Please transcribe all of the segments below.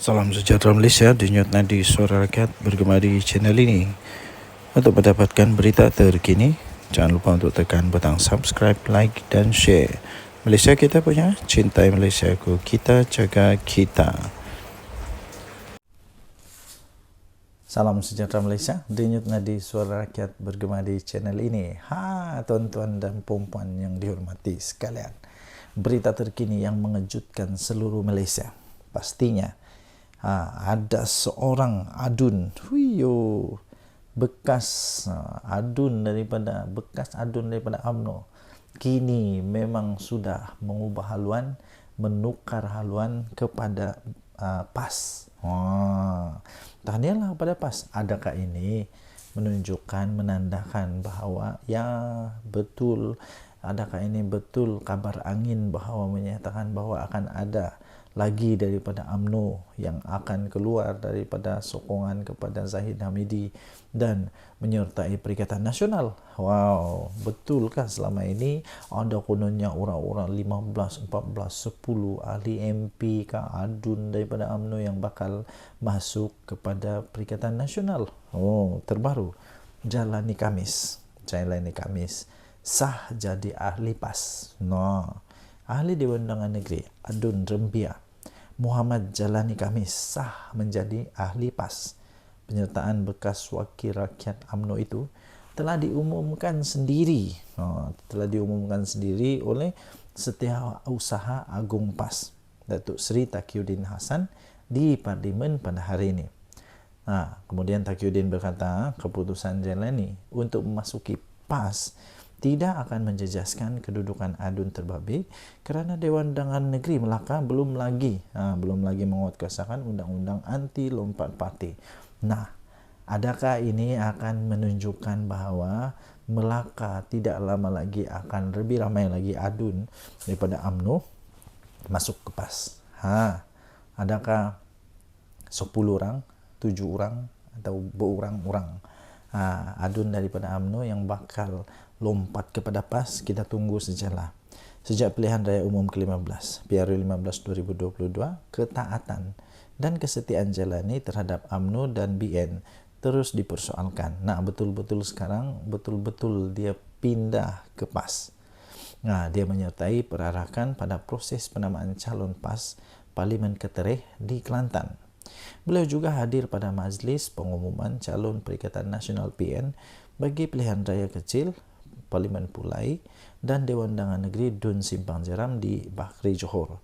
Salam sejahtera Malaysia, denyut nadi suara rakyat bergema di channel ini. Untuk mendapatkan berita terkini, jangan lupa untuk tekan butang subscribe, like dan share. Malaysia kita punya, cintai Malaysia ku, kita jaga kita. Salam sejahtera Malaysia, denyut nadi suara rakyat bergema di channel ini. Tuan-tuan dan puan-puan yang dihormati sekalian. Berita terkini yang mengejutkan seluruh Malaysia. Pastinya ada seorang adun, bekas adun daripada UMNO, kini memang sudah mengubah haluan, menukar haluan kepada PAS. Tahniahlah kepada PAS. Adakah ini menunjukkan, menandakan bahawa betul, adakah ini betul kabar angin bahawa menyatakan bahawa akan ada lagi daripada UMNO yang akan keluar daripada sokongan kepada Zahid Hamidi dan menyertai Perikatan Nasional? Betulkah selama ini ada kononnya orang-orang 15, 14, 10 ahli MP ke adun daripada UMNO yang bakal masuk kepada Perikatan Nasional? Terbaru, Jalani Khamis sah jadi ahli PAS. Ahli Dewan Undangan Negeri Adun Rembia Muhammad Jalani Khamis sah menjadi ahli PAS. Penyertaan bekas wakil rakyat UMNO itu telah diumumkan sendiri oleh Setiausaha Agung PAS Datuk Seri Taqiyuddin Hasan di Parlimen pada hari ini. Kemudian Taqiyuddin berkata keputusan Jalani untuk memasuki PAS tidak akan menjejaskan kedudukan adun terbabit kerana Dewan Undangan Negeri Melaka belum lagi menguatkuasakan undang-undang anti lompat parti. Adakah ini akan menunjukkan bahawa Melaka tidak lama lagi akan lebih ramai lagi adun daripada UMNO masuk ke PAS? Adakah 10 orang, 7 orang atau berurang-urang adun daripada UMNO yang bakal lompat kepada PAS? Kita tunggu sajalah. Sejak pilihan raya umum ke-15 PRU 15 2022, ketaatan dan kesetiaan Jalani terhadap UMNO dan BN terus dipersoalkan. Betul-betul sekarang dia pindah ke PAS. Dia menyertai perarakan pada proses penamaan calon PAS Parlimen Ketereh di Kelantan. Beliau juga hadir pada majlis pengumuman calon Perikatan Nasional PN bagi pilihan raya kecil Parlimen Pulai dan Dewan Undangan Negeri Dun Simpang Jeram di Bakri Johor.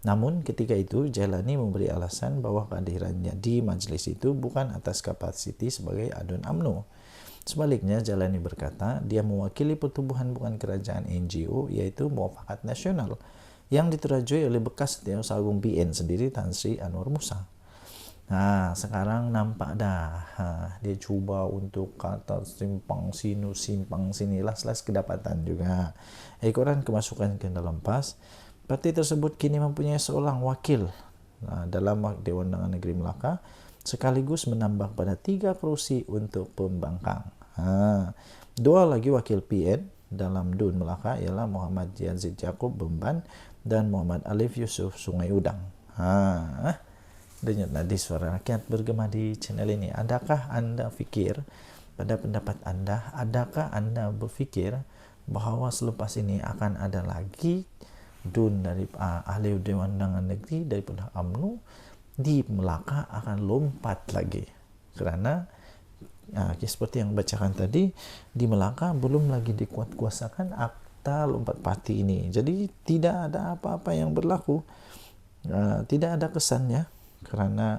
Namun ketika itu Jalani memberi alasan bahawa kehadirannya di majlis itu bukan atas kapasiti sebagai adun UMNO. Sebaliknya, Jalani berkata dia mewakili pertubuhan bukan kerajaan NGO iaitu Muafakat Nasional yang diterajui oleh bekas Setiausaha Agung BN sendiri Tan Sri Anwar Musa. Sekarang nampak dah dia cuba untuk kata simpang sini, las kedapatan juga. Ekoran kemasukan ke dalam PAS, parti tersebut kini mempunyai seorang wakil dalam Dewan Undangan Negeri Melaka, sekaligus menambah pada 3 kerusi untuk pembangkang. 2 lagi wakil PN dalam DUN Melaka ialah Muhammad Yazid Yaakob Bemban dan Muhammad Alif Yusuf Sungai Udang. Denyut nadi suara rakyat bergema di channel ini. Adakah anda fikir, pada pendapat anda, adakah anda berfikir bahawa selepas ini akan ada lagi DUN dari ahli Dewan Undangan Negeri daripada UMNO di Melaka akan lompat lagi? Kerana seperti yang bacakan tadi, di Melaka belum lagi dikuatkuasakan akta lompat parti ini. Jadi tidak ada apa-apa yang berlaku, tidak ada kesannya kerana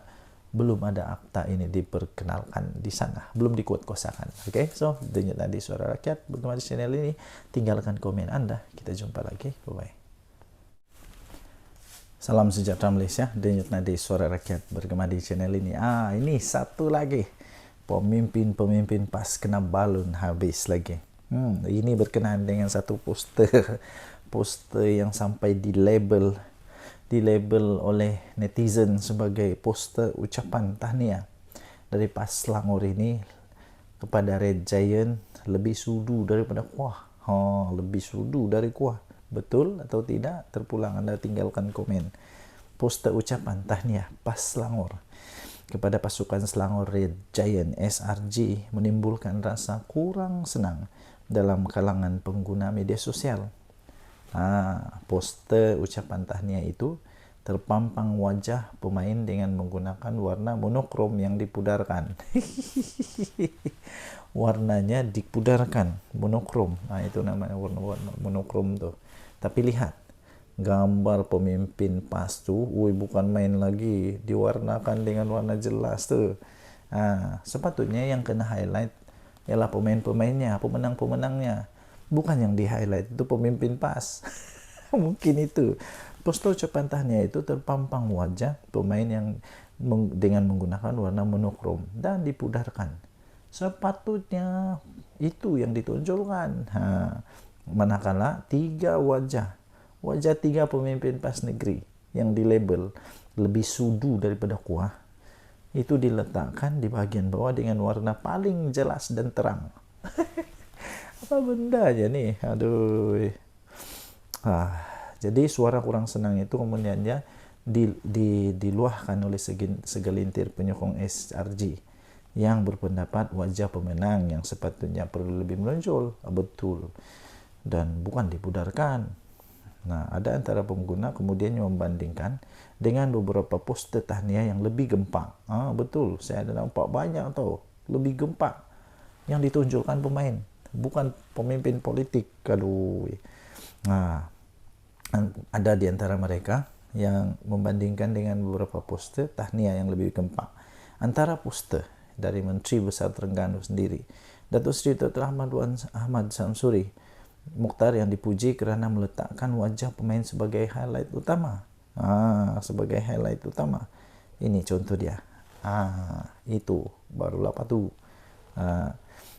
belum ada akta ini diperkenalkan di sana, belum dikuatkuasakan. So denyut nadi suara rakyat bergema di channel ini. Tinggalkan komen anda. Kita jumpa lagi. Bye-bye. Salam sejahtera Malaysia, denyut nadi suara rakyat bergema di channel ini. Ini satu lagi, pemimpin PAS kena balun habis lagi. Ini berkenaan dengan satu poster yang sampai di label oleh netizen sebagai poster ucapan tahniah dari PAS Selangor ini kepada Red Giant lebih sudu daripada kuah. Lebih sudu dari kuah. Betul atau tidak? Terpulang anda tinggalkan komen. poster ucapan tahniah PAS Selangor kepada pasukan Selangor Red Giant SRG menimbulkan rasa kurang senang dalam kalangan pengguna media sosial. Poster ucapan tahniah itu terpampang wajah pemain dengan menggunakan warna monokrom yang dipudarkan. Warnanya dipudarkan, monokrom. Itu namanya warna monokrom tuh. Tapi lihat, gambar pemimpin PAS tuh, bukan main lagi, diwarnakan dengan warna jelas tuh. Sepatutnya yang kena highlight ialah pemain-pemainnya, pemenang-pemenangnya. Bukan yang di highlight itu pemimpin PAS. Mungkin itu. Poster ucapan tahniah itu terpampang wajah pemain yang dengan menggunakan warna monokrom dan dipudarkan. Sepatutnya itu yang ditonjolkan. Manakala 3 wajah 3 pemimpin PAS negeri yang dilabel lebih sudu daripada kuah itu diletakkan di bagian bawah dengan warna paling jelas dan terang. Apa benda aja nih, aduh. Jadi suara kurang senang itu kemudian dia diluahkan oleh segelintir penyokong SRG yang berpendapat wajah pemenang yang sepatutnya perlu lebih menonjol, betul, dan bukan dipudarkan. Ada antara pengguna kemudian membandingkan dengan beberapa poster tahniah yang lebih gempak. Betul, saya ada nampak banyak tau, lebih gempak yang ditunjukkan pemain, bukan pemimpin politik. Aduh. Ada di antara mereka yang membandingkan dengan beberapa poster tahniah yang lebih gempak. Antara poster dari Menteri Besar Terengganu sendiri, Datuk Seri Dr. Ahmad Samsuri Mukhtar, yang dipuji kerana meletakkan wajah pemain sebagai highlight utama. Sebagai highlight utama. Ini contoh dia. Itu barulah patu.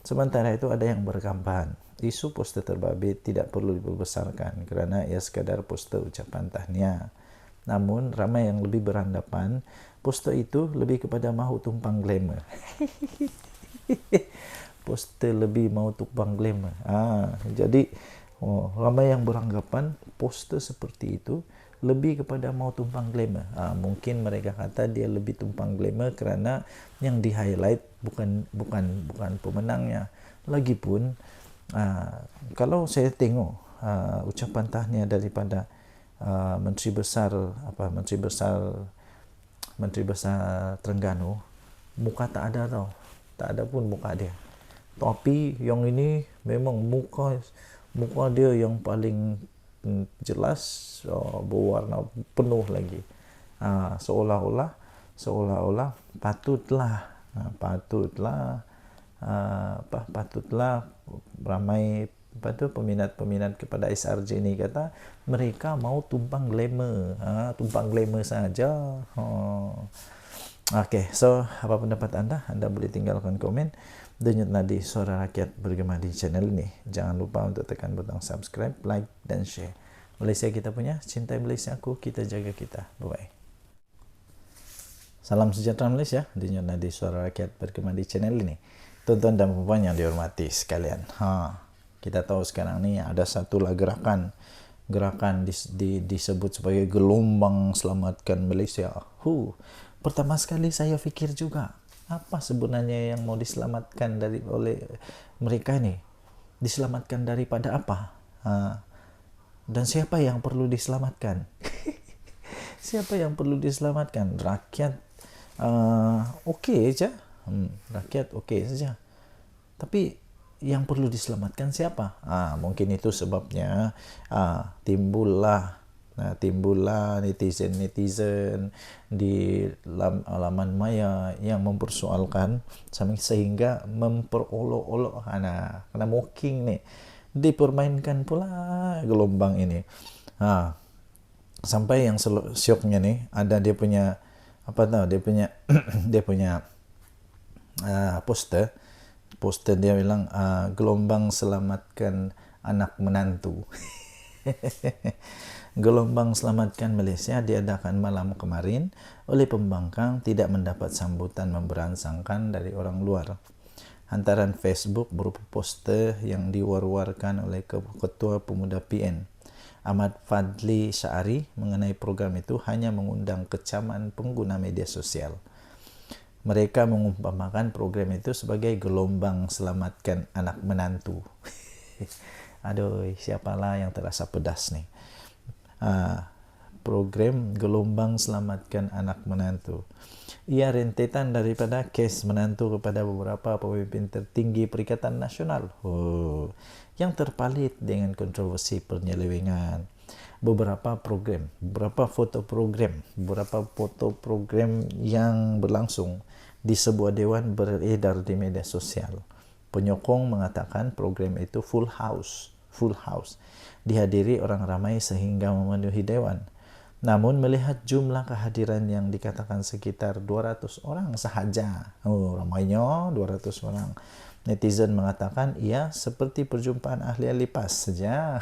Sementara itu ada yang berkampan isu poster terbabit tidak perlu diperbesarkan kerana ia sekadar poster ucapan tahniah. Namun ramai yang lebih beranggapan poster itu lebih kepada mahu tumpang glamour. Poster lebih mahu tumpang glamour. Jadi ramai yang beranggapan poster seperti itu lebih kepada mau tumpang glamour. Mungkin mereka kata dia lebih tumpang glamour kerana yang di highlight bukan pemenangnya. Lagipun kalau saya tengok ucapan tahniah daripada Menteri Besar Terengganu, muka tak ada tau, tak ada pun muka dia. Tapi yang ini memang muka dia yang paling jelas, berwarna penuh lagi. Seolah-olah patutlah ramai peminat kepada SRG ini kata mereka mau tumpang glamour, saja. Okay, so apa pendapat anda? Anda boleh tinggalkan komen. Denyut nadi suara rakyat bergema di channel ini. Jangan lupa untuk tekan butang subscribe, like dan share. Malaysia kita punya, cintai Malaysia aku, kita jaga kita. Bye-bye. Salam sejahtera Malaysia. Denyut nadi suara rakyat bergema di channel ini. Tuan-tuan dan puan yang dihormati sekalian. Kita tahu sekarang ni ada satulah gerakan disebut sebagai gelombang selamatkan Malaysia. Pertama sekali saya fikir juga, apa sebenarnya yang mau diselamatkan oleh mereka ni? Diselamatkan daripada apa? Dan siapa yang perlu diselamatkan? Siapa yang perlu diselamatkan? Rakyat okey saja. Rakyat okey saja. Tapi yang perlu diselamatkan siapa? Mungkin itu sebabnya timbullah netizen di laman maya yang mempersoalkan sehingga memperolok-olok kena mocking ni, dipermainkan pula gelombang ini. Sampai yang syoknya ni ada dia punya dia punya poster dia bilang gelombang selamatkan anak menantu. Gelombang selamatkan Malaysia diadakan malam kemarin oleh pembangkang tidak mendapat sambutan memberangsangkan dari orang luar. Hantaran Facebook berupa poster yang diwar-warkan oleh Ketua Pemuda PN. Ahmad Fadli Syari mengenai program itu hanya mengundang kecaman pengguna media sosial. Mereka mengumpamakan program itu sebagai gelombang selamatkan anak menantu. Aduh, siapalah yang terasa pedas nih. Program gelombang selamatkan anak menantu. Ia rentetan daripada kes menantu kepada beberapa pemimpin tertinggi Perikatan Nasional yang terpalit dengan kontroversi penyelewengan. Beberapa foto program yang berlangsung di sebuah dewan beredar di media sosial. Penyokong mengatakan program itu full house, dihadiri orang ramai sehingga memenuhi dewan. Namun melihat jumlah kehadiran yang dikatakan sekitar 200 orang sahaja, ramainya 200 orang, netizen mengatakan ia seperti perjumpaan ahli-ahli PAS saja.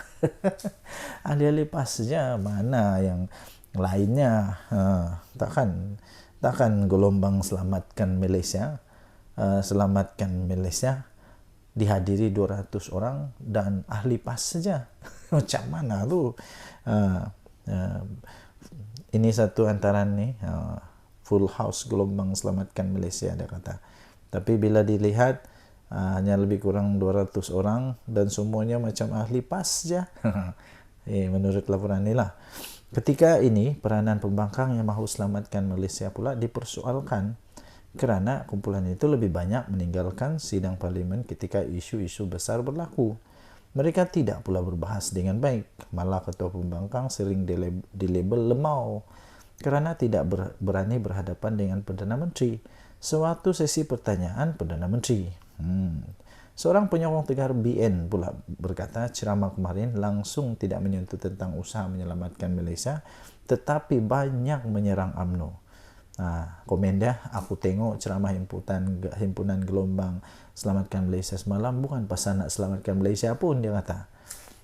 Ahli-ahli PAS saja, mana yang lainnya? Takkan gelombang selamatkan Malaysia dihadiri 200 orang dan ahli PAS saja. Macam mana tu? Ini satu antaran nih, full house gelombang selamatkan Malaysia, dia kata. Tapi bila dilihat hanya lebih kurang 200 orang dan semuanya macam ahli PAS saja. Menurut laporan inilah. Ketika ini peranan pembangkang yang mahu selamatkan Malaysia pula dipersoalkan kerana kumpulan itu lebih banyak meninggalkan sidang parlimen ketika isu-isu besar berlaku. Mereka tidak pula berbahas dengan baik, malah ketua pembangkang sering dilabel lemau kerana tidak berani berhadapan dengan Perdana Menteri. Suatu sesi pertanyaan Perdana Menteri. Seorang penyokong tegar BN pula berkata ceramah kemarin langsung tidak menyentuh tentang usaha menyelamatkan Malaysia, tetapi banyak menyerang UMNO. Komen dia, aku tengok ceramah himpunan gelombang selamatkan Malaysia semalam bukan pasal nak selamatkan Malaysia pun, dia kata.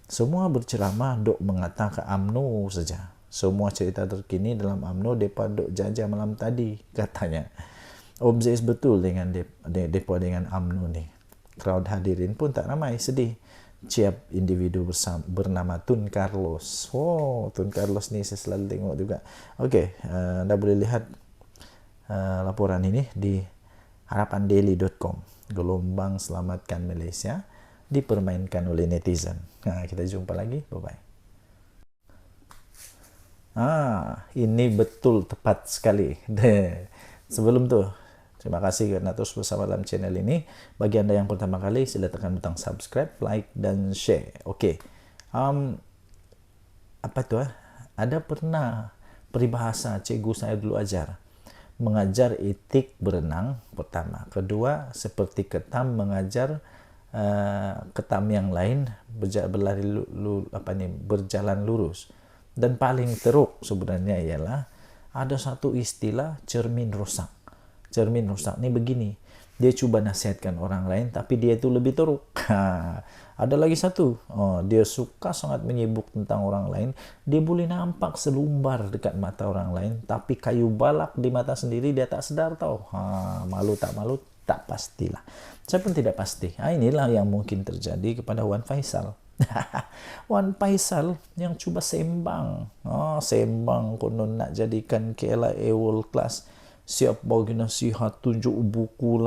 Semua berceramah dok mengatakan UMNO saja. Semua cerita terkini dalam UMNO depa dok jajah malam tadi, katanya. Obses betul dengan depa dengan UMNO ni. Crowd hadirin pun tak ramai, sedih. Ciap individu bernama Tun Carlos. Tun Carlos ni saya selalu tengok juga. Okey, anda boleh lihat laporan ini di harapandaily.com. Gelombang selamatkan Malaysia dipermainkan oleh netizen. Kita jumpa lagi. Bye-bye. Ini betul tepat sekali. Sebelum tu, terima kasih kerana terus bersama dalam channel ini. Bagi anda yang pertama kali, sila tekan butang subscribe, like dan share. Okey. Ada pernah peribahasa cikgu saya dulu ajar. Mengajar etik berenang pertama. Kedua, seperti ketam mengajar ketam yang lain berjalan lurus. Dan paling teruk sebenarnya ialah ada satu istilah cermin rosak. Cermin rosak ni begini. Dia cuba nasihatkan orang lain tapi dia itu lebih teruk. Ada lagi satu. Dia suka sangat menyibuk tentang orang lain. Dia boleh nampak selumbar dekat mata orang lain tapi kayu balak di mata sendiri dia tak sedar tahu. Malu tak pastilah. Saya pun tidak pasti. Inilah yang mungkin terjadi kepada Wan Faisal. Wan Faisal yang cuba sembang. Sembang konon nak jadikan KLIA world class. Siap bagi nasihat, tunjuk buku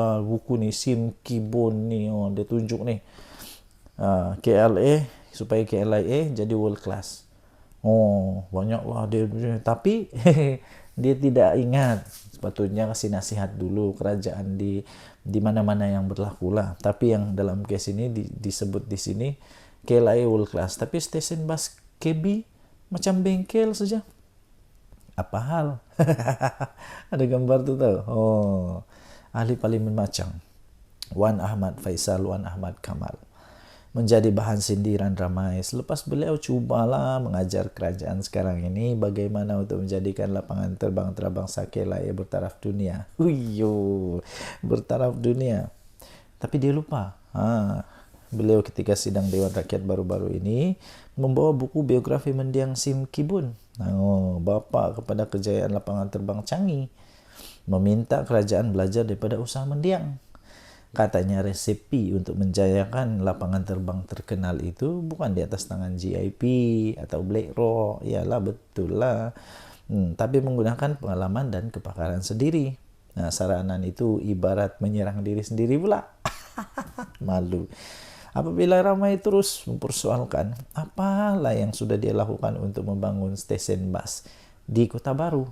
ni Sim Kibon ni, dia tunjuk ni KLA supaya KLIA jadi world class. Banyaklah dia, tapi dia tidak ingat sepatutnya kasih nasihat dulu kerajaan di mana-mana yang berlaku lah. Tapi yang dalam kes ini disebut di sini KLIA world class, tapi stesen bas KB macam bengkel saja. Apa hal? Ada gambar tu tahu. Ahli parlimen macam Wan Ahmad Faisal, Wan Ahmad Kamal menjadi bahan sindiran ramai selepas beliau cubalah mengajar kerajaan sekarang ini bagaimana untuk menjadikan lapangan terbang antarabangsa KLIA bertaraf dunia. Bertaraf dunia. Tapi dia lupa. Beliau ketika sidang Dewan Rakyat baru-baru ini membawa buku biografi mendiang Sim Kibon, bapa kepada kejayaan lapangan terbang canggih, meminta kerajaan belajar daripada usaha mendiang. Katanya resepi untuk menjayakan lapangan terbang terkenal itu bukan di atas tangan GIP atau BlackRock. Iyalah, betul lah. Tapi menggunakan pengalaman dan kepakaran sendiri. Nah, saranan itu ibarat menyerang diri sendiri pula. Malu. Apabila ramai terus mempersoalkan apalah yang sudah dia lakukan untuk membangun stesen bus di Kota Baru.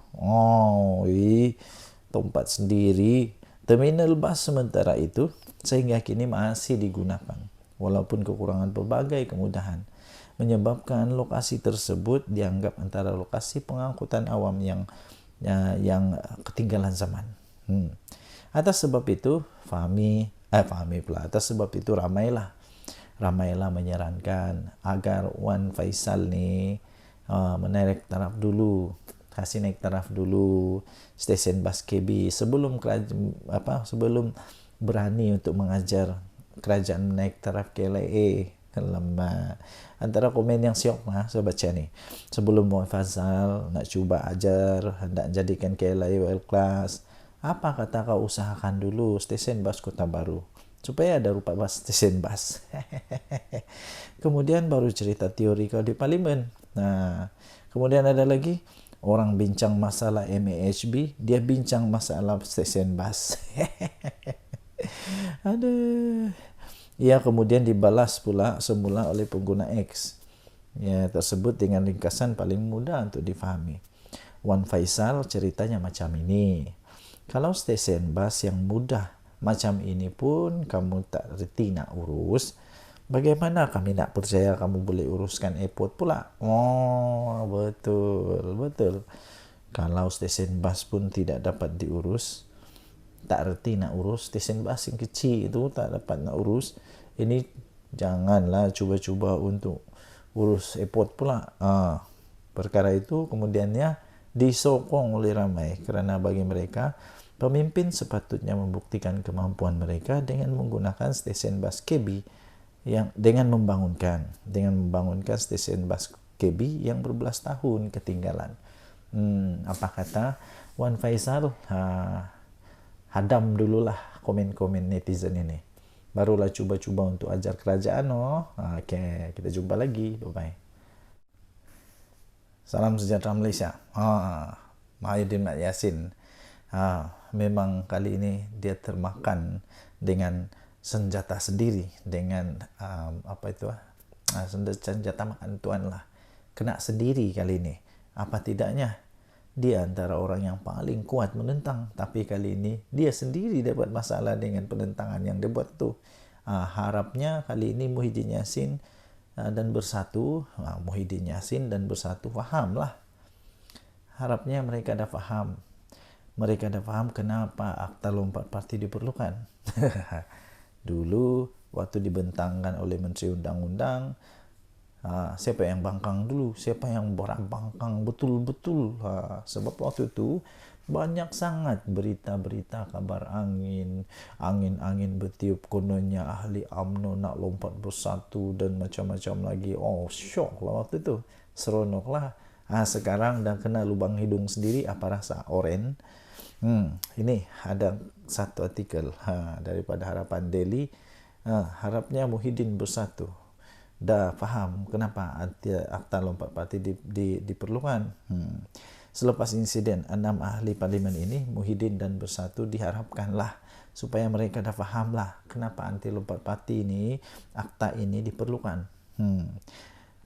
Tempat sendiri, terminal bus sementara itu sehingga kini masih digunakan. Walaupun kekurangan berbagai kemudahan menyebabkan lokasi tersebut dianggap antara lokasi pengangkutan awam yang ketinggalan zaman. Atas sebab itu atas sebab itu ramailah menyarankan agar Wan Faisal ni menaik taraf dulu, kasih naik taraf dulu stesen bas KB sebelum berani untuk mengajar kerajaan naik taraf KLIA. Lama antara komen yang siok saya baca ni, sebelum Wan Faisal nak cuba ajar hendak jadikan KLIA world class, apa kata kau usahakan dulu stesen bas Kota Baru supaya ada rupa bas stesen bas. Kemudian baru cerita teori kau di parlimen. Nah, kemudian ada lagi orang bincang masalah MAHB, dia bincang masalah stesen bas. Aduh. Ya, kemudian dibalas pula semula oleh pengguna X. Ya, tersebut dengan ringkasan paling mudah untuk difahami. Wan Faisal ceritanya macam ini. Kalau stesen bas yang mudah macam ini pun kamu tak reti nak urus, bagaimana kami nak percaya kamu boleh uruskan airport pula? Betul. Kalau stesen bas pun tidak dapat diurus, tak reti nak urus stesen bas yang kecil itu, tak dapat nak urus, ini janganlah cuba-cuba untuk urus airport pula. Perkara itu kemudiannya disokong oleh ramai kerana bagi mereka pemimpin sepatutnya membuktikan kemampuan mereka dengan menggunakan stesen bas KB dengan membangunkan stesen bas KB yang berbelas tahun ketinggalan. Apa kata Wan Faisal? Hadam dululah komen-komen netizen ini, barulah cuba-cuba untuk ajar kerajaan. Okey, kita jumpa lagi. Bye-bye. Salam sejahtera Malaysia. Mahyudin Mat Yassin. Memang kali ini dia termakan dengan senjata sendiri, dengan senjata makan tuan lah. Kena sendiri kali ini. Apa tidaknya dia antara orang yang paling kuat menentang, tapi kali ini dia sendiri dapat masalah dengan penentangan yang dia buat tu. Harapnya kali ini Muhyiddin Yassin dan Bersatu fahamlah. Harapnya mereka dah faham. Kenapa Akta Lompat Parti diperlukan. Dulu waktu dibentangkan oleh Menteri Undang-Undang, siapa yang bangkang dulu, siapa yang bangkang betul-betul. Sebab waktu itu banyak sangat berita-berita kabar angin bertiup, kononnya ahli UMNO nak lompat bersatu dan macam-macam lagi. Syok lah waktu itu, seronok lah. Sekarang dah kena lubang hidung sendiri. Apa rasa oren? Ini ada satu artikel daripada Harapan Daily. Harapnya Muhyiddin Bersatu dah faham kenapa Akta Lompat Parti diperlukan. Selepas insiden 6 ahli parlimen ini, Muhyiddin dan Bersatu diharapkanlah supaya mereka dah fahamlah kenapa anti lompat parti ini, akta ini diperlukan.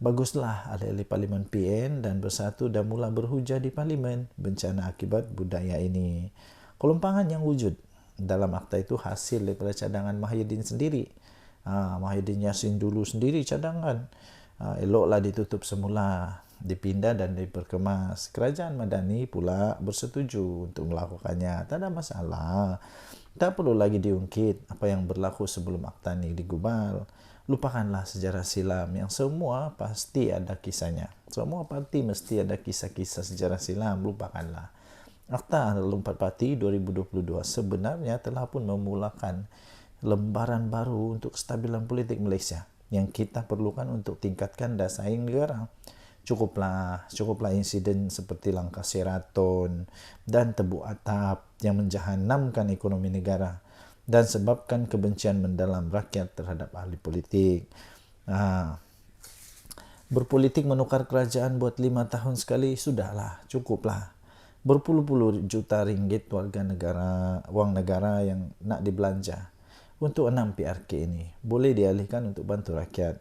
Baguslah ahli-ahli parlimen PN dan Bersatu dah mula berhujah di parlimen bencana akibat budaya ini. Kelompangan yang wujud dalam akta itu hasil daripada cadangan Mahyudin sendiri. Mahyudin Yassin dulu sendiri cadangan. Eloklah ditutup semula, dipindah dan diperkemas. Kerajaan Madani pula bersetuju untuk melakukannya. Tak ada masalah. Tak perlu lagi diungkit apa yang berlaku sebelum akta ini digubal. Lupakanlah sejarah silam yang semua pasti ada kisahnya. Semua parti mesti ada kisah-kisah sejarah silam. Lupakanlah. Akta Lompat Parti 2022 sebenarnya telah pun memulakan lembaran baru untuk kestabilan politik Malaysia yang kita perlukan untuk tingkatkan daya saing negara. Cukuplah insiden seperti langkah Sheraton dan tebuk atap yang menjahanamkan ekonomi negara. dan sebabkan kebencian mendalam rakyat terhadap ahli politik. Berpolitik menukar kerajaan buat 5 tahun sekali, sudahlah, cukuplah. Berpuluh-puluh juta ringgit wang negara yang nak dibelanja untuk 6 PRK ini boleh dialihkan untuk bantu rakyat.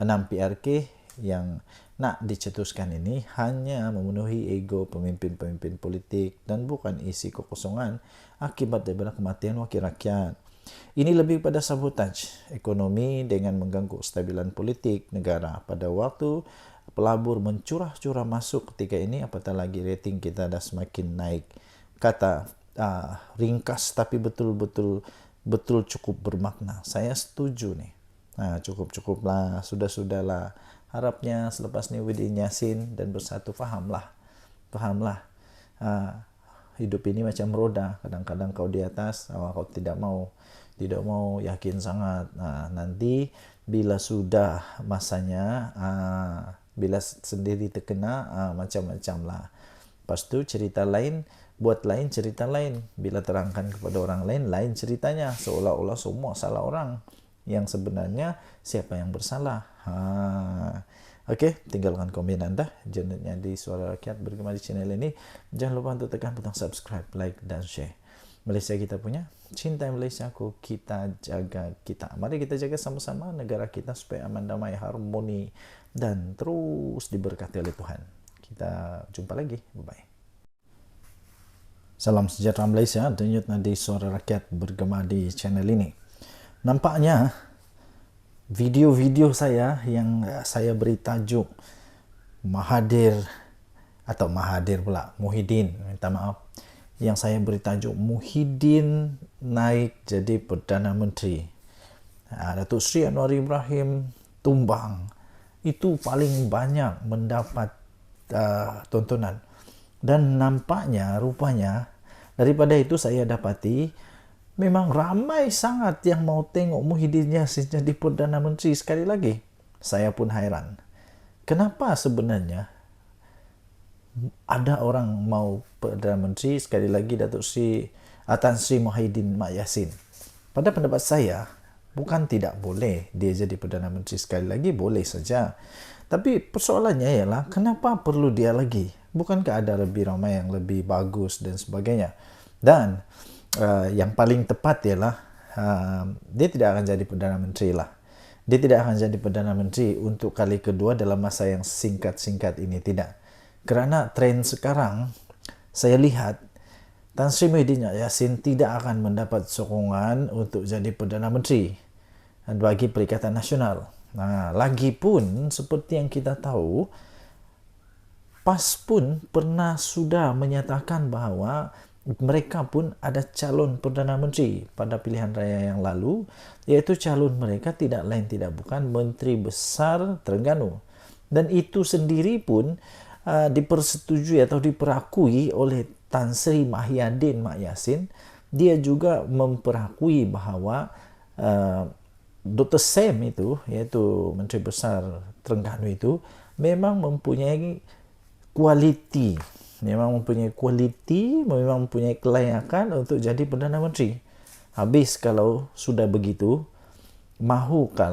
6 PRK yang nak dicetuskan ini hanya memenuhi ego pemimpin-pemimpin politik dan bukan isi kekosongan akibat daripada kematian wakil rakyat. Ini lebih pada sabotaj ekonomi dengan mengganggu kestabilan politik negara pada waktu pelabur mencurah-curah masuk ketika ini, apatah lagi rating kita dah semakin naik. Kata ringkas tapi betul cukup bermakna. Saya setuju nih. Cukup-cukuplah, sudah-sudahlah. Harapnya selepas ni Widin Yassin dan Bersatu fahamlah. Hidup ini macam roda, kadang-kadang kau di atas, kau tidak mau yakin sangat. Nanti bila sudah masanya, bila sendiri terkena, macam-macam lah. Lepas tu cerita lain, buat lain cerita lain. Bila terangkan kepada orang lain, lain ceritanya. Seolah-olah semua salah orang. Yang sebenarnya siapa yang bersalah. Okey, tinggalkan komen anda. Jenetnya di Suara Rakyat Bergema di channel ini. Jangan lupa untuk tekan butang subscribe, like dan share. Malaysia kita punya, cintai Malaysiaku, kita jaga kita. Mari kita jaga sama-sama negara kita supaya aman, damai, harmoni dan terus diberkati oleh Tuhan. Kita jumpa lagi. Bye-bye. Salam sejahtera Malaysia. Denyutnya di Suara Rakyat Bergema di channel ini. Nampaknya video-video saya yang saya beri tajuk Muhyiddin, minta maaf, yang saya beri tajuk Muhyiddin naik jadi Perdana Menteri, Datuk Seri Anwar Ibrahim tumbang, itu paling banyak mendapat tontonan. Dan rupanya daripada itu saya dapati memang ramai sangat yang mau tengok Muhyiddin Yassin jadi Perdana Menteri sekali lagi. Saya pun hairan. Kenapa sebenarnya ada orang mau Perdana Menteri sekali lagi Datuk Seri Tan Sri Muhyiddin Yassin? Pada pendapat saya, bukan tidak boleh dia jadi Perdana Menteri sekali lagi, boleh saja. Tapi persoalannya ialah kenapa perlu dia lagi? Bukankah ada lebih ramai yang lebih bagus dan sebagainya? Dan yang paling tepat ialah dia tidak akan jadi Perdana Menteri lah. Dia tidak akan jadi Perdana Menteri untuk kali kedua dalam masa yang singkat-singkat ini, tidak. Kerana tren sekarang saya lihat Tan Sri Muhyiddin Yassin tidak akan mendapat sokongan untuk jadi Perdana Menteri bagi Perikatan Nasional. Lagipun seperti yang kita tahu, PAS pun sudah menyatakan bahawa mereka pun ada calon Perdana Menteri pada pilihan raya yang lalu, iaitu calon mereka tidak lain tidak bukan Menteri Besar Terengganu. Dan itu sendiri pun dipersetujui atau diperakui oleh Tan Sri Muhyiddin Yassin. Dia juga memperakui bahawa Dr. Sam itu, iaitu Menteri Besar Terengganu itu, memang mempunyai kualiti, memang mempunyai kelayakan untuk jadi Perdana Menteri. Habis kalau sudah begitu, mahukah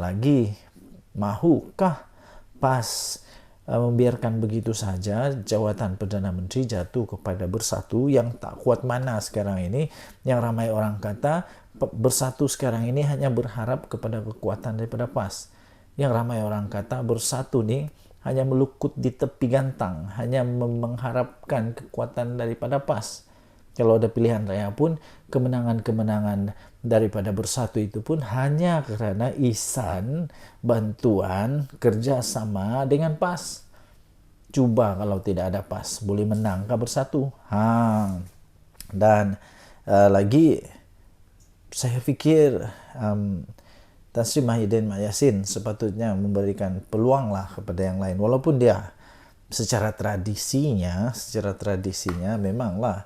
PAS membiarkan begitu saja jawatan Perdana Menteri jatuh kepada Bersatu yang tak kuat mana sekarang ini, yang ramai orang kata Bersatu sekarang ini hanya berharap kepada kekuatan daripada PAS. Yang ramai orang kata Bersatu ni hanya melukut di tepi gantang, hanya mengharapkan kekuatan daripada PAS. Kalau ada pilihan raya pun, kemenangan-kemenangan daripada Bersatu itu pun hanya kerana ihsan, bantuan, kerjasama dengan PAS. Cuba kalau tidak ada PAS, boleh menangkah Bersatu? Dan lagi, saya fikir Tan Sri Muhyiddin Yassin sepatutnya memberikan peluang lah kepada yang lain. Walaupun dia secara tradisinya memanglah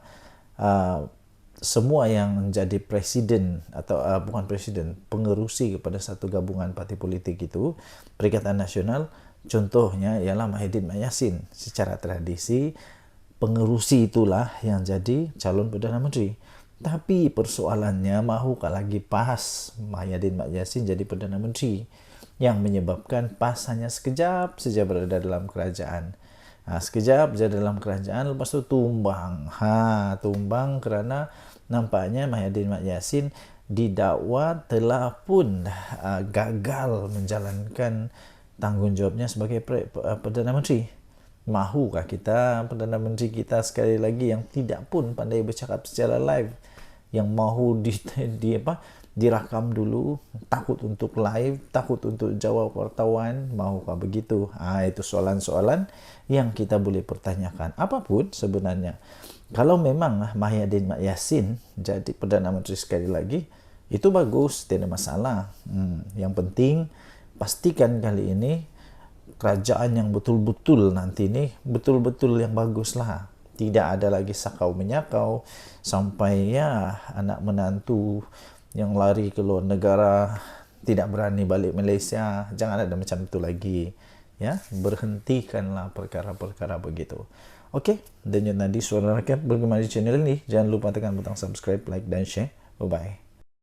semua yang menjadi presiden atau bukan presiden, pengerusi kepada satu gabungan parti politik itu, Perikatan Nasional, contohnya ialah Muhyiddin Yassin. Secara tradisi, pengerusi itulah yang jadi calon Perdana Menteri. Tapi persoalannya, mahukah lagi PAS Mahyadin Mak Yassin jadi Perdana Menteri, yang menyebabkan PAS hanya sekejap saja berada dalam kerajaan. Sekejap saja dalam kerajaan, lepas tu tumbang. Tumbang kerana nampaknya Mahyadin Mak Yassin didakwa telah pun gagal menjalankan tanggungjawabnya sebagai Perdana Menteri. Mahukah kita Perdana Menteri kita sekali lagi yang tidak pun pandai bercakap secara live, yang mahu dirakam dulu, takut untuk live, takut untuk jawab wartawan, mahukah begitu? Itu soalan-soalan yang kita boleh pertanyakan. Apapun sebenarnya, kalau memang Mahyadin Mak Yassin jadi Perdana Menteri sekali lagi, itu bagus, tidak ada masalah. Yang penting pastikan kali ini kerajaan yang betul-betul nanti ni betul-betul yang bagus lah. Tidak ada lagi sakau menyakau sampai anak menantu yang lari ke luar negara tidak berani balik Malaysia. Jangan ada macam itu lagi. Berhentikanlah perkara-perkara begitu. Okey, dan Nadi Suara Rakyat bergema di channel ini. Jangan lupa tekan butang subscribe, like dan share. Bye-bye.